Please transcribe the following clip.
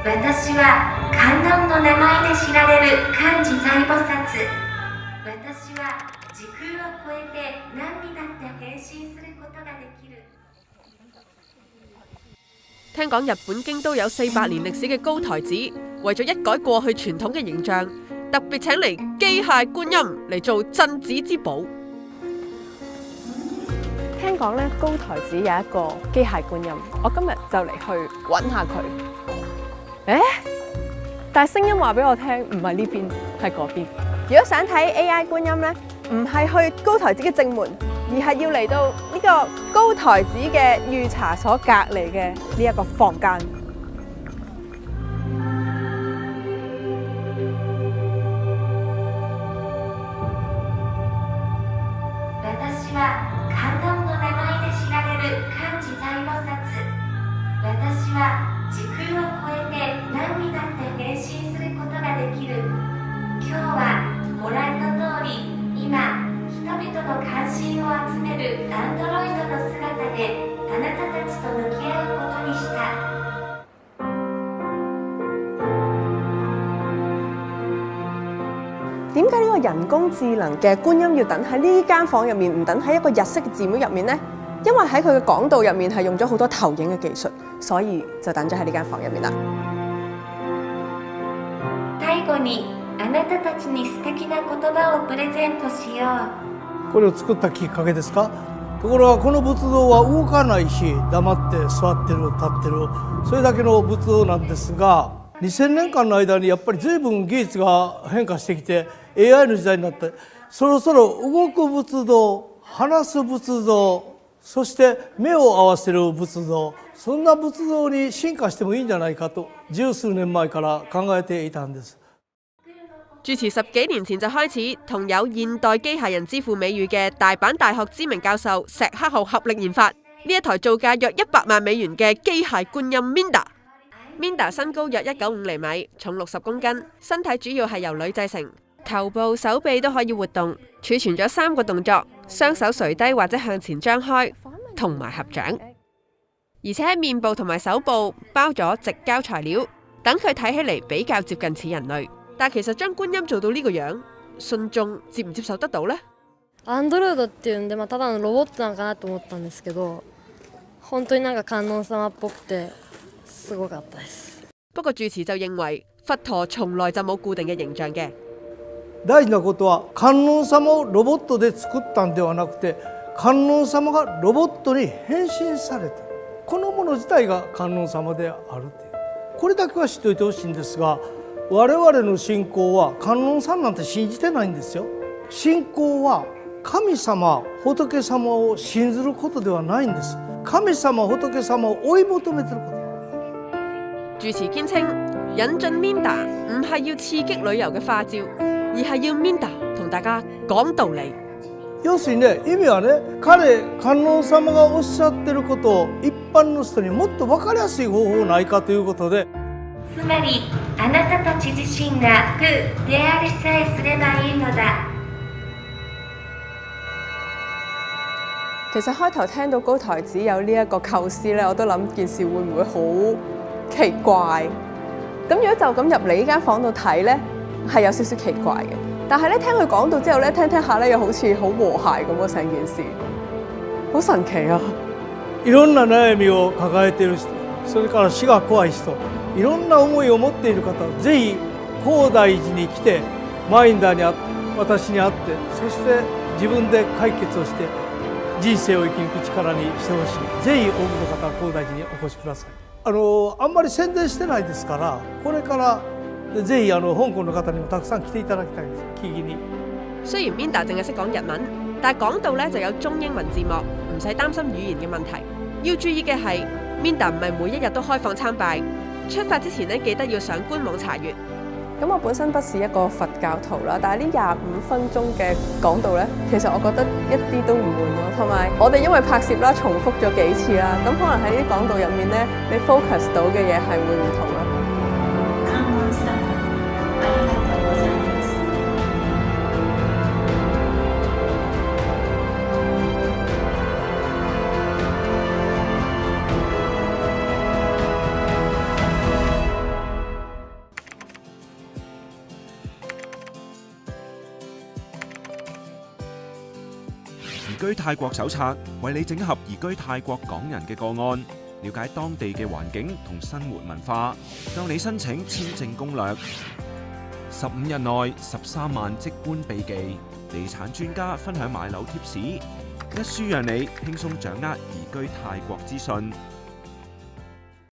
私は観音の名前で知られる漢自在菩薩。私は時空を超えて何にだって変身することができる。聽講日本京都有400年歷史嘅高台寺，為咗一改過去傳統嘅形象，特別請嚟機械觀音嚟做鎮寺之寶。聽講咧，高台寺有一個機械觀音，我今日就嚟去揾下佢。但係聲音話俾我聽，唔係呢邊，係嗰邊。如果想睇 AI 觀音咧，唔係去高台寺嘅正門，而係要嚟到呢個高台寺嘅御茶所隔離嘅呢一個房間。私は観音の名前で知られる漢自在菩薩。私は時空を超えて何にだって変身することができる。今日はご覧の通り、今人々の関心を集めるアンドロイドの姿であなたたちと向き合うことにした。點解呢個人工智能嘅觀音要等喺呢間房入面，唔等喺一個日式嘅寺廟入面呢？因為喺佢嘅講道入面係用咗好多投影嘅技術，所以就等咗喺呢間房入面啦。最後にあなたたちに素敵な言葉をプレゼントしよう。これを作ったきっかけですか。ところがこの仏像は動かないし、黙って座ってる立ってる、それだけの仏像なんですが、2000年間の間にやっぱり随分技術が変化してきて AI の時代になって、そろそろ動く仏像、話す仏像、そして目を合わせる仏像、そんな仏像に進化してもいいんじゃないかと十數年前から考えていたんです。住持10幾年前就開始同有現代機械人之父美譽嘅大阪大學知名教授石克浩合力研發呢一台造價約100萬美元嘅機械觀音 Minda。Minda 身高約195厘米，重60公斤，身體主要係由鋁製成，頭部、手臂都可以活動，儲存咗3個動作：雙手垂低或者向前張開，同埋合掌。而且喺面部同埋手部包咗矽膠材料，等佢睇起嚟比較接近似人類。但其實將觀音做到呢個樣，信眾接唔接受得到呢？アンドロイドっていうんで、ただのロボットなんかなと思ったんですけど、本当になんか観音様っぽくてすごかったです。不過住持就認為佛陀從來就冇固定嘅形象嘅。大事なことは観音様をロボットで作ったんではなくて、観音様がロボットに変身されて、このもの自体が観音様であるという、これだけは知っておいてほしいんですが、我々の信仰は観音さんなんて信じてないんですよ。信仰は神様、仏様を信ずることではないんです。神様、仏様を追い求めていること。住持堅稱引進 Minda 唔係要刺激旅遊嘅花招，而係要 Minda 同大家講道理。要するにね、意味はね、観音様がおっしゃってることを一般の人にもっと分かりやすい方法ないかということで。つまりあなたたち自身が苦でありさえすればいいのだ。其實開頭聽到高台寺有呢一個構思咧，我都諗件事會唔會好奇怪？咁如果就咁入嚟呢間房度睇咧，係有少少奇怪嘅。但係咧聽佢講到之後咧，聽下咧又好似好和諧咁喎，成件事好神奇啊！いろんな悩みを抱えている人、それから死が怖い人、いろんな思いを持っている方、ぜひ高台寺に来てマインダーに会って、私に会って、そして自分で解決をして人生を生き抜く力にしてほしい。ぜひ多くの方は高台寺にお越しください。あんまり宣伝してないですから、これからぜひ香港の方にもたくさん來ていただきたいんです。聞きに。雖然 Minda 淨係識講日文，但係講到咧就有中英文字幕，唔使擔心語言嘅問題。要注意嘅係 Minda 唔係每一日都開放參拜，出發之前呢，記得要上官網查閱。咁我本身不是一個佛教徒啦，但係呢25分鐘嘅講道咧，其實我覺得一啲都唔悶咯。同埋我哋因為拍攝啦，重複咗幾次啦，咁可能喺呢啲講道入面咧，你 focus 到嘅嘢係會唔同咯。観音様、ありがとうございます。移居泰國手冊為你整合移居泰國港人嘅個案，了解當地嘅環境同生活文化，教你申請簽證攻略。15日內13萬即搬秘技，地產專家分享買樓貼士，一書讓你輕鬆掌握移居泰國資訊。